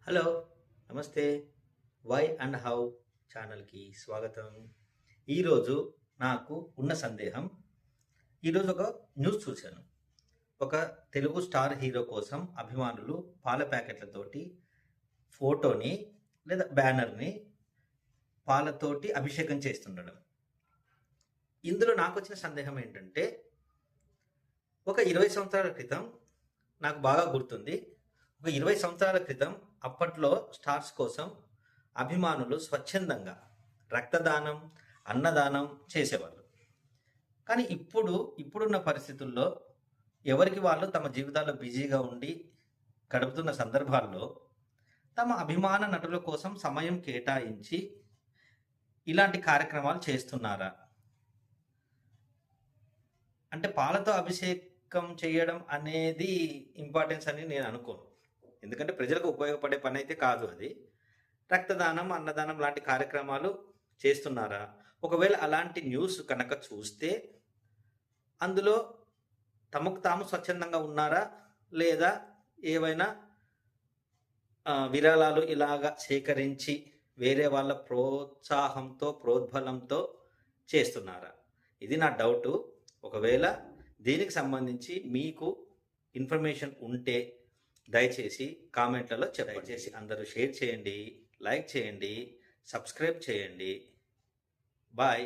Hello! నమస్తే. Why and how ఛానల్‌కి స్వాగతం. ఈరోజు నాకు ఉన్న సందేహం, ఈరోజు ఒక న్యూస్ చూశాను. ఒక తెలుగు స్టార్ హీరో కోసం అభిమానులు పాల ప్యాకెట్లతోటి ఫోటోని లేదా బ్యానర్‌ని పాలతోటి అభిషేకం చేస్తుండడం. ఇందులో నాకొచ్చిన సందేహం ఏంటంటే, ఒక 20 సంవత్సరాల క్రితం నాకు బాగా గుర్తుంది. ఒక 20 సంవత్సరాల క్రితం అప్పట్లో స్టార్స్ కోసం అభిమానులు స్వచ్ఛందంగా రక్తదానం, అన్నదానం చేసేవాళ్ళు. కానీ ఇప్పుడున్న పరిస్థితుల్లో ఎవరికి వాళ్ళు తమ జీవితాల్లో బిజీగా ఉండి గడుపుతున్న సందర్భాల్లో తమ అభిమాన నటుల కోసం సమయం కేటాయించి ఇలాంటి కార్యక్రమాలు చేస్తున్నారా? అంటే పాలతో అభిషేకం చేయడం అనేది ఇంపార్టెన్స్ అని నేను అనుకోను. ఎందుకంటే ప్రజలకు ఉపయోగపడే పనైతే కాదు అది. రక్తదానం, అన్నదానం లాంటి కార్యక్రమాలు చేస్తున్నారా? ఒకవేళ అలాంటి న్యూస్ కనుక చూస్తే అందులో తమకు తాము స్వచ్ఛందంగా ఉన్నారా? లేదా ఏవైనా విరాళాలు ఇలాగా సేకరించి వేరే వాళ్ళ ప్రోత్సాహంతో, ప్రోద్బలంతో చేస్తున్నారా? ఇది నా డౌటు. ఒకవేళ దీనికి సంబంధించి మీకు ఇన్ఫర్మేషన్ ఉంటే దయచేసి కామెంట్లలో చెప్పండి. దయచేసి అందరూ షేర్ చేయండి, లైక్ చేయండి, సబ్స్క్రైబ్ చేయండి. బాయ్.